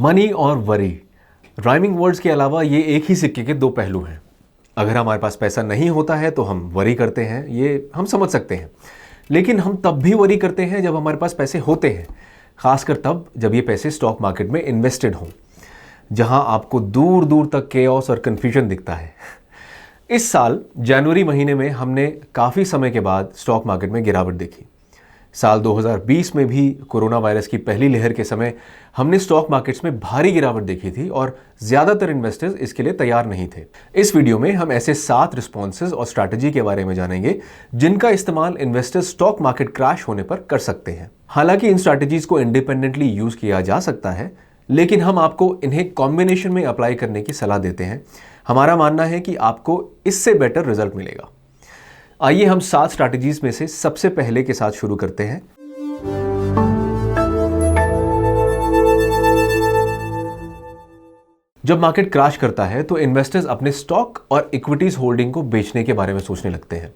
Money और worry, rhyming words के अलावा ये एक ही सिक्के के दो पहलू हैं। अगर हमारे पास पैसा नहीं होता है तो हम वरी करते हैं, ये हम समझ सकते हैं। लेकिन हम तब भी वरी करते हैं जब हमारे पास पैसे होते हैं, खासकर तब जब ये पैसे स्टॉक मार्केट में इन्वेस्टेड हों, जहां आपको दूर दूर तक केओस और कन्फ्यूजन दिखता है। इस साल जनवरी महीने में हमने काफ़ी समय के बाद स्टॉक मार्केट में गिरावट देखी। साल 2020 में भी कोरोना वायरस की पहली लहर के समय हमने स्टॉक मार्केट्स में भारी गिरावट देखी थी और ज़्यादातर इन्वेस्टर्स इसके लिए तैयार नहीं थे। इस वीडियो में हम ऐसे 7 रिस्पॉन्सेज और स्ट्रैटेजी के बारे में जानेंगे जिनका इस्तेमाल इन्वेस्टर्स स्टॉक मार्केट क्रैश होने पर कर सकते हैं। हालांकि इन स्ट्रैटेजीज को इंडिपेंडेंटली यूज किया जा सकता है, लेकिन हम आपको इन्हें कॉम्बिनेशन में अप्लाई करने की सलाह देते हैं। हमारा मानना है कि आपको इससे बेटर रिजल्ट मिलेगा। आइए हम 7 स्ट्रैटेजीज में से सबसे पहले के साथ शुरू करते हैं। जब मार्केट क्रैश करता है तो इन्वेस्टर्स अपने स्टॉक और इक्विटीज होल्डिंग को बेचने के बारे में सोचने लगते हैं।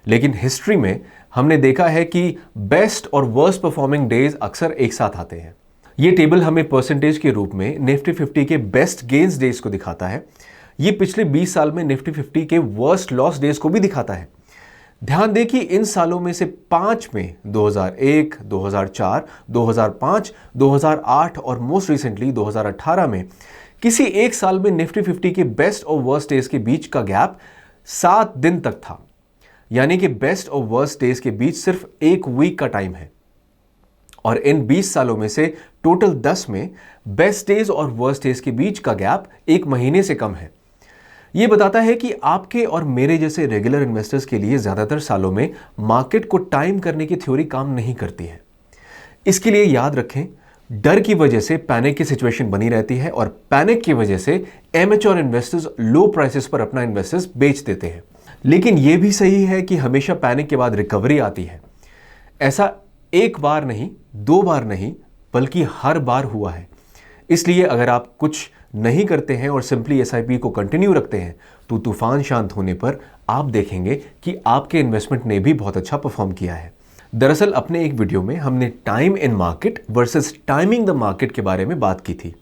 लेकिन हिस्ट्री में हमने देखा है कि बेस्ट और वर्स्ट परफॉर्मिंग डेज अक्सर एक साथ आते हैं। ये टेबल हमें परसेंटेज के रूप में निफ्टी 50 के बेस्ट गेन्स डेज को दिखाता है। ये पिछले 20 साल में निफ्टी 50 के वर्स्ट लॉस डेज को भी दिखाता है। ध्यान दें कि इन सालों में से 5 में 2001, 2004, 2005, 2008 और मोस्ट रिसेंटली 2018 में किसी एक साल में निफ्टी 50 के बेस्ट और वर्स्ट डेज के बीच का गैप 7 दिन तक था। यानी कि बेस्ट और वर्स्ट डेज के बीच सिर्फ 1 वीक का टाइम है। और इन 20 सालों में से टोटल 10 में बेस्ट डेज और वर्स्ट डेज के बीच का गैप 1 महीने से कम है। यह बताता है कि आपके और मेरे जैसे रेगुलर इन्वेस्टर्स के लिए ज्यादातर सालों में मार्केट को टाइम करने की थ्योरी काम नहीं करती है। इसके लिए याद रखें, डर की वजह से पैनिक की सिचुएशन बनी रहती है और पैनिक की वजह से एमेच्योर इन्वेस्टर्स लो प्राइसेस पर अपना इन्वेस्टर्स बेच देते हैं। लेकिन यह भी सही है कि हमेशा पैनिक के बाद रिकवरी आती है। ऐसा एक बार नहीं, 2 बार नहीं, बल्कि हर बार हुआ है। इसलिए अगर आप कुछ नहीं करते हैं और सिंपली एसआईपी को कंटिन्यू रखते हैं तो तूफान शांत होने पर आप देखेंगे कि आपके इन्वेस्टमेंट ने भी बहुत अच्छा परफॉर्म किया है। दरअसल अपने एक वीडियो में हमने time in market versus timing the market के बारे में बात की थी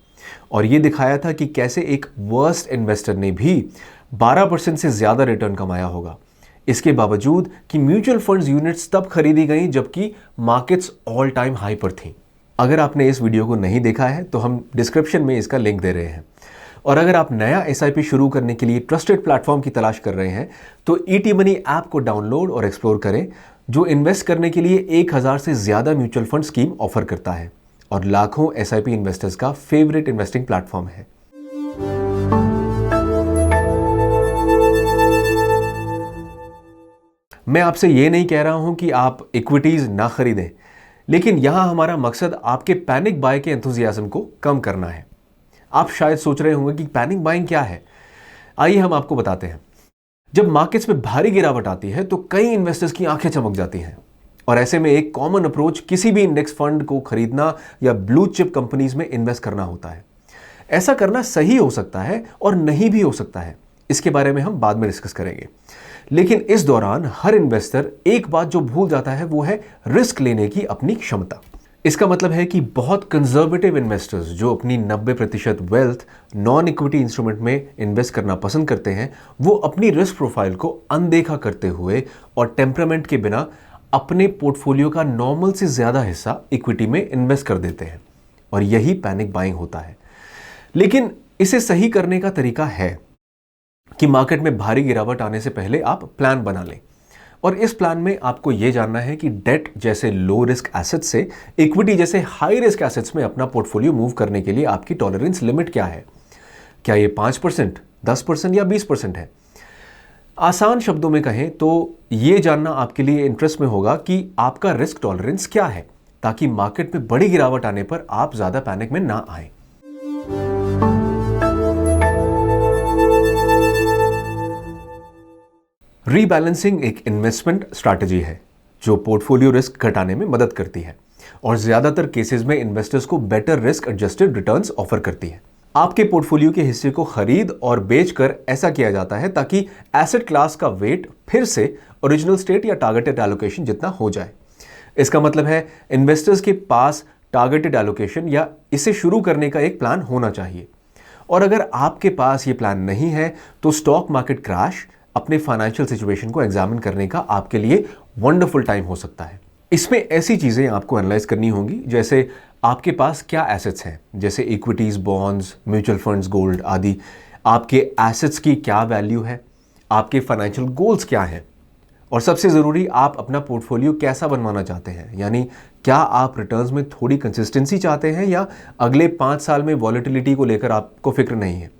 और यह दिखाया था कि कैसे एक वर्स्ट इन्वेस्टर ने भी 12% से ज्यादा रिटर्न कमाया होगा, इसके बावजूद कि म्यूचुअल फंड्स यूनिट्स तब खरीदी गई जबकि मार्केट्स ऑल टाइम हाई पर थी। अगर आपने इस वीडियो को नहीं देखा है तो हम डिस्क्रिप्शन में इसका लिंक दे रहे हैं। और अगर आप नया एसआईपी शुरू करने के लिए ट्रस्टेड प्लेटफॉर्म की तलाश कर रहे हैं तो ईटी मनी ऐप को डाउनलोड और एक्सप्लोर करें, जो इन्वेस्ट करने के लिए 1000 से ज्यादा म्यूचुअल फंड स्कीम ऑफर करता है और लाखों एसआईपी इन्वेस्टर्स का फेवरेट इन्वेस्टिंग प्लेटफॉर्म है। मैं आपसे यह नहीं कह रहा हूं कि आप इक्विटीज ना खरीदें, लेकिन यहां हमारा मकसद आपके पैनिक बाय के एंथुसियाज्म को कम करना है। आप शायद सोच रहे होंगे कि पैनिक बाइंग क्या है। आइए हम आपको बताते हैं। जब मार्केट्स में भारी गिरावट आती है तो कई इन्वेस्टर्स की आंखें चमक जाती हैं और ऐसे में एक कॉमन अप्रोच किसी भी इंडेक्स फंड को खरीदना या ब्लू चिप कंपनीज में इन्वेस्ट करना होता है। ऐसा करना सही हो सकता है और नहीं भी हो सकता है, इसके बारे में हम बाद में डिस्कस करेंगे। लेकिन इस दौरान हर इन्वेस्टर एक बात जो भूल जाता है वो है रिस्क लेने की अपनी क्षमता। इसका मतलब है कि बहुत कंजर्वेटिव इन्वेस्टर्स जो अपनी 90% वेल्थ नॉन इक्विटी इंस्ट्रूमेंट में इन्वेस्ट करना पसंद करते हैं, वो अपनी रिस्क प्रोफाइल को अनदेखा करते हुए और टेम्परामेंट के बिना अपने पोर्टफोलियो का नॉर्मल से ज्यादा हिस्सा इक्विटी में इन्वेस्ट कर देते हैं और यही पैनिक बाइंग होता है। लेकिन इसे सही करने का तरीका है कि मार्केट में भारी गिरावट आने से पहले आप प्लान बना लें और इस प्लान में आपको यह जानना है कि डेट जैसे लो रिस्क एसेट्स से इक्विटी जैसे हाई रिस्क एसेट्स में अपना पोर्टफोलियो मूव करने के लिए आपकी टॉलरेंस लिमिट क्या है। क्या ये 5%, 10% या 20% है? आसान शब्दों में कहें तो यह जानना आपके लिए इंटरेस्ट में होगा कि आपका रिस्क टॉलरेंस क्या है, ताकि मार्केट में बड़ी गिरावट आने पर आप ज्यादा पैनिक में ना आए। रीबैलेंसिंग एक इन्वेस्टमेंट स्ट्रैटेजी है जो पोर्टफोलियो रिस्क घटाने में मदद करती है और ज्यादातर केसेस में इन्वेस्टर्स को better risk adjusted returns offer करती है। आपके पोर्टफोलियो के हिस्से को खरीद और बेचकर ऐसा किया जाता है ताकि एसेट क्लास का वेट फिर से ओरिजिनल स्टेट या टारगेटेड एलोकेशन जितना हो जाए। इसका मतलब है इन्वेस्टर्स के पास टारगेटेड एलोकेशन या इसे शुरू करने का एक प्लान होना चाहिए। और अगर आपके पास ये प्लान नहीं है तो स्टॉक मार्केट क्रैश अपने फाइनेंशियल सिचुएशन को एग्जामिन करने का आपके लिए वंडरफुल टाइम हो सकता है। इसमें ऐसी चीजें आपको एनालाइज करनी होंगी जैसे आपके पास क्या एसेट्स हैं, जैसे equities, bonds, mutual funds, gold आदि। आपके एसेट्स की क्या वैल्यू है, आपके फाइनेंशियल गोल्स क्या हैं, और सबसे ज़रूरी आप अपना पोर्टफोलियो कैसा बनवाना चाहते हैं। यानी क्या आप रिटर्न्स में थोड़ी कंसिस्टेंसी चाहते हैं या अगले 5 साल में वॉलेटिलिटी को लेकर आपको फिक्र नहीं है।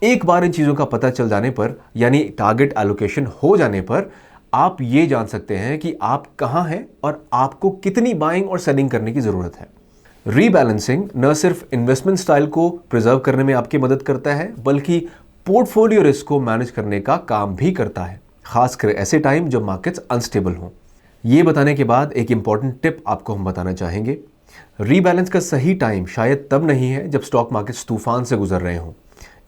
एक बार इन चीज़ों का पता चल जाने पर, यानी टारगेट एलोकेशन हो जाने पर, आप ये जान सकते हैं कि आप कहाँ हैं और आपको कितनी बाइंग और सेलिंग करने की ज़रूरत है। रीबैलेंसिंग न सिर्फ इन्वेस्टमेंट स्टाइल को प्रिजर्व करने में आपकी मदद करता है बल्कि पोर्टफोलियो रिस्क को मैनेज करने का काम भी करता है, खासकर ऐसे टाइम जब मार्केट्स अनस्टेबल हों। ये बताने के बाद एक इंपॉर्टेंट टिप आपको हम बताना चाहेंगे। रीबैलेंस का सही टाइम शायद तब नहीं है जब स्टॉक मार्केट्स तूफान से गुजर रहे हों।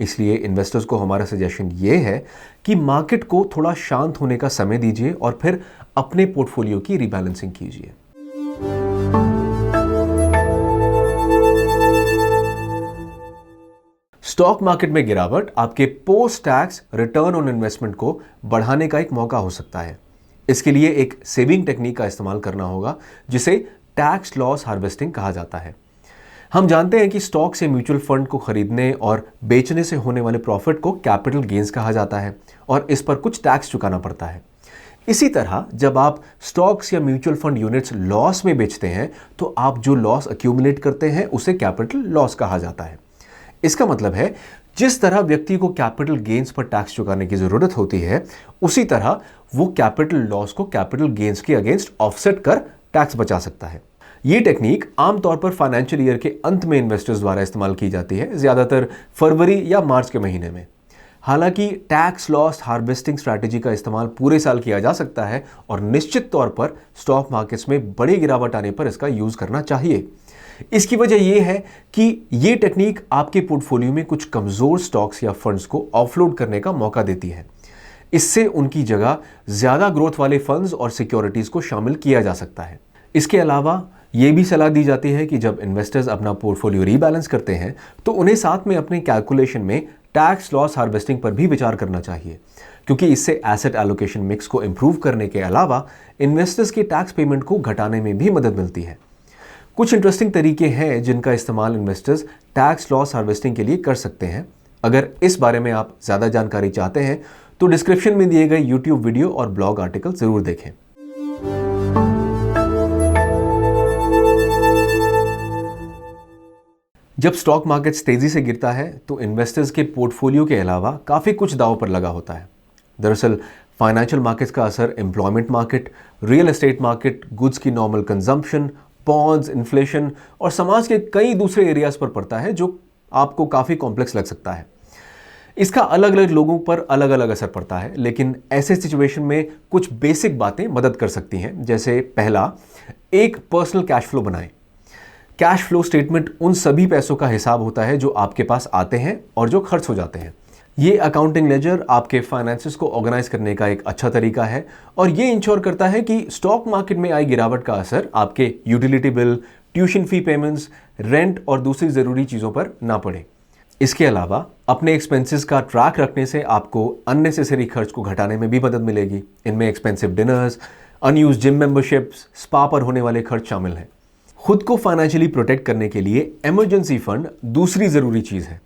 इसलिए इन्वेस्टर्स को हमारा सजेशन ये है कि मार्केट को थोड़ा शांत होने का समय दीजिए और फिर अपने पोर्टफोलियो की रीबैलेंसिंग कीजिए। स्टॉक मार्केट में गिरावट आपके post tax return on investment को बढ़ाने का एक मौका हो सकता है। इसके लिए एक सेविंग टेक्निक का इस्तेमाल करना होगा जिसे टैक्स लॉस हार्वेस्टिंग कहा जाता है। हम जानते हैं कि स्टॉक से म्यूचुअल फंड को खरीदने और बेचने से होने वाले प्रॉफिट को कैपिटल गेन्स कहा जाता है और इस पर कुछ टैक्स चुकाना पड़ता है। इसी तरह जब आप स्टॉक्स या म्यूचुअल फंड यूनिट्स लॉस में बेचते हैं तो आप जो लॉस अक्यूमुलेट करते हैं उसे कैपिटल लॉस कहा जाता है। इसका मतलब है जिस तरह व्यक्ति को कैपिटल गेन्स पर टैक्स चुकाने की जरूरत होती है, उसी तरह वो कैपिटल लॉस को कैपिटल गेन्स के अगेंस्ट ऑफसेट कर टैक्स बचा सकता है। ये टेक्निक आमतौर पर फाइनेंशियल ईयर के अंत में इन्वेस्टर्स द्वारा इस्तेमाल की जाती है, ज्यादातर फरवरी या मार्च के महीने में। हालांकि टैक्स लॉस हार्वेस्टिंग स्ट्रैटेजी का इस्तेमाल पूरे साल किया जा सकता है और निश्चित तौर पर स्टॉक मार्केट्स में बड़ी गिरावट आने पर इसका यूज करना चाहिए। इसकी वजह यह है कि यह टेक्निक आपके पोर्टफोलियो में कुछ कमजोर स्टॉक्स या फंड्स को ऑफलोड करने का मौका देती है। इससे उनकी जगह ज्यादा ग्रोथ वाले फंड्स और सिक्योरिटीज को शामिल किया जा सकता है। इसके अलावा यह भी सलाह दी जाती है कि जब इन्वेस्टर्स अपना पोर्टफोलियो रीबैलेंस करते हैं तो उन्हें साथ में अपने कैलकुलेशन में टैक्स लॉस हार्वेस्टिंग पर भी विचार करना चाहिए, क्योंकि इससे एसेट एलोकेशन मिक्स को इंप्रूव करने के अलावा इन्वेस्टर्स के टैक्स पेमेंट को घटाने में भी मदद मिलती है। कुछ इंटरेस्टिंग तरीके हैं जिनका इस्तेमाल इन्वेस्टर्स टैक्स लॉस हार्वेस्टिंग के लिए कर सकते हैं। अगर इस बारे में आप ज़्यादा जानकारी चाहते हैं तो डिस्क्रिप्शन में दिए गए YouTube वीडियो और ब्लॉग आर्टिकल जरूर देखें। जब स्टॉक मार्केट तेजी से गिरता है तो इन्वेस्टर्स के पोर्टफोलियो के अलावा काफ़ी कुछ दांव पर लगा होता है। दरअसल फाइनेंशियल मार्केट्स का असर employment market, real estate market, goods की नॉर्मल कंजम्पशन, बॉन्ड्स, इन्फ्लेशन और समाज के कई दूसरे एरियाज पर पड़ता है जो आपको काफ़ी कॉम्प्लेक्स लग सकता है। इसका अलग अलग लोगों पर अलग अलग असर पड़ता है, लेकिन ऐसे सिचुएशन में कुछ बेसिक बातें मदद कर सकती हैं। जैसे पहला, एक पर्सनल कैश फ्लो बनाएं। कैश फ्लो स्टेटमेंट उन सभी पैसों का हिसाब होता है जो आपके पास आते हैं और जो खर्च हो जाते हैं। ये अकाउंटिंग लेजर आपके फाइनेंसेस को ऑर्गेनाइज करने का एक अच्छा तरीका है और ये इंश्योर करता है कि स्टॉक मार्केट में आई गिरावट का असर आपके utility bill, tuition fee payments, rent और दूसरी ज़रूरी चीज़ों पर ना पड़े। इसके अलावा अपने एक्सपेंसेस का ट्रैक रखने से आपको अननेसेसरी खर्च को घटाने में भी मदद मिलेगी। इनमें expensive dinners, unused gym memberships, spa पर होने वाले खर्च शामिल हैं। खुद को फाइनेंशियली प्रोटेक्ट करने के लिए इमरजेंसी फंड दूसरी ज़रूरी चीज़ है।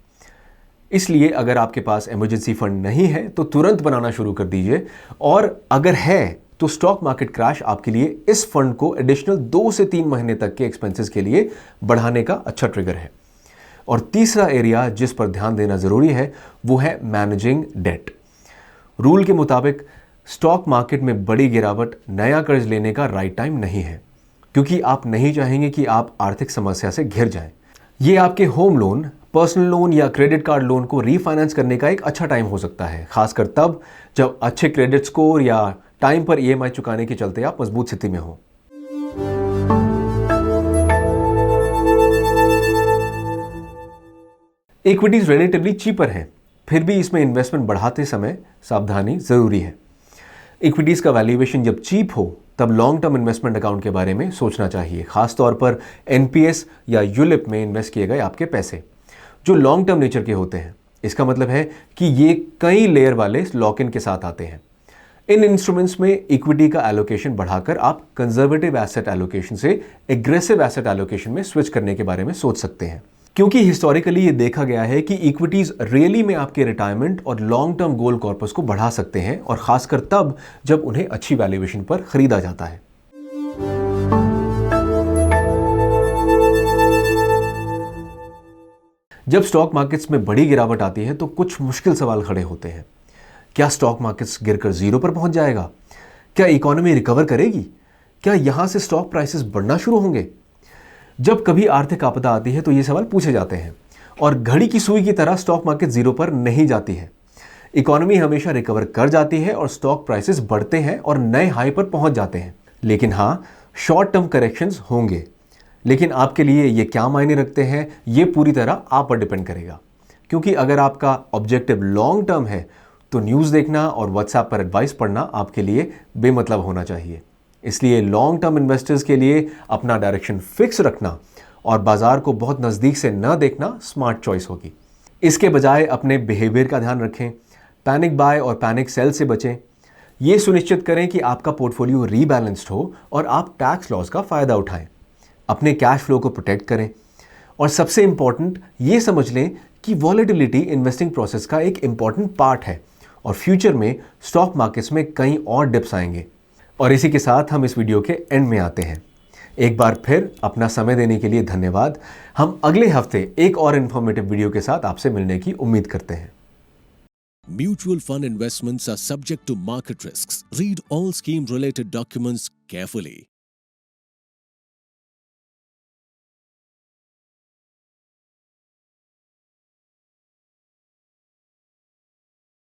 इसलिए अगर आपके पास इमरजेंसी फंड नहीं है तो तुरंत बनाना शुरू कर दीजिए, और अगर है तो स्टॉक मार्केट क्रैश आपके लिए इस फंड को एडिशनल 2 से 3 महीने तक के एक्सपेंसेस के लिए बढ़ाने का अच्छा ट्रिगर है। और तीसरा एरिया जिस पर ध्यान देना जरूरी है वो है मैनेजिंग डेट। रूल के मुताबिक स्टॉक मार्केट में बड़ी गिरावट नया कर्ज लेने का राइट टाइम नहीं है, क्योंकि आप नहीं चाहेंगे कि आप आर्थिक समस्या से घिर जाएं। ये आपके होम लोन, पर्सनल लोन या क्रेडिट कार्ड लोन को रीफाइनेंस करने का एक अच्छा टाइम हो सकता है, खासकर तब जब अच्छे क्रेडिट स्कोर या टाइम पर ईएमआई चुकाने के चलते आप मजबूत स्थिति में हो। इक्विटीज रिलेटिवली चीपर हैं, फिर भी इसमें इन्वेस्टमेंट बढ़ाते समय सावधानी जरूरी है। इक्विटीज का वैल्यूएशन जब चीप हो तब लॉन्ग टर्म इन्वेस्टमेंट अकाउंट के बारे में सोचना चाहिए, खासतौर पर एनपीएस या यूलिप में इन्वेस्ट किए गए आपके पैसे जो लॉन्ग टर्म नेचर के होते हैं। इसका मतलब है कि ये कई लेयर वाले लॉक इन के साथ आते हैं। इन इंस्ट्रूमेंट्स में इक्विटी का एलोकेशन बढ़ाकर आप कंजर्वेटिव एसेट एलोकेशन से एग्रेसिव एसेट एलोकेशन में स्विच करने के बारे में सोच सकते हैं, क्योंकि हिस्टोरिकली ये देखा गया है कि इक्विटीज रियली में आपके रिटायरमेंट और लॉन्ग टर्म गोल कॉर्पस को बढ़ा सकते हैं, और खासकर तब जब उन्हें अच्छी वैल्यूएशन पर खरीदा जाता है। जब स्टॉक मार्केट्स में बड़ी गिरावट आती है तो कुछ मुश्किल सवाल खड़े होते हैं। क्या स्टॉक मार्केट्स गिरकर जीरो पर पहुंच जाएगा? क्या इकोनॉमी रिकवर करेगी? क्या यहां से स्टॉक प्राइसेस बढ़ना शुरू होंगे? जब कभी आर्थिक आपदा आती है तो ये सवाल पूछे जाते हैं, और घड़ी की सुई की तरह स्टॉक मार्केट जीरो पर नहीं जाती है। इकोनॉमी हमेशा रिकवर कर जाती है और स्टॉक प्राइसेस बढ़ते हैं और नए हाई पर पहुंच जाते हैं। लेकिन हाँ, शॉर्ट टर्म करेक्शंस होंगे। लेकिन आपके लिए ये क्या मायने रखते हैं, ये पूरी तरह आप पर डिपेंड करेगा। क्योंकि अगर आपका ऑब्जेक्टिव लॉन्ग टर्म है तो न्यूज़ देखना और व्हाट्सएप पर एडवाइस पढ़ना आपके लिए बेमतलब होना चाहिए। इसलिए लॉन्ग टर्म इन्वेस्टर्स के लिए अपना डायरेक्शन फिक्स रखना और बाजार को बहुत नज़दीक से न देखना स्मार्ट चॉइस होगी। इसके बजाय अपने बिहेवियर का ध्यान रखें, पैनिक बाय और पैनिक सेल से बचें। ये सुनिश्चित करें कि आपका पोर्टफोलियो रीबैलेंस्ड हो और आप टैक्स लॉस का फ़ायदा उठाएं। अपने कैश फ्लो को प्रोटेक्ट करें, और सबसे इंपॉर्टेंट ये समझ लें कि वॉलेटिलिटी इन्वेस्टिंग प्रोसेस का एक इंपॉर्टेंट पार्ट है, और फ्यूचर में स्टॉक मार्केट्स में कई और डिप्स आएंगे। और इसी के साथ हम इस वीडियो के एंड में आते हैं। एक बार फिर अपना समय देने के लिए धन्यवाद। हम अगले हफ्ते एक और इन्फॉर्मेटिव वीडियो के साथ आपसे मिलने की उम्मीद करते हैं। Mutual fund investments are subject to market risks. Read all scheme related documents carefully.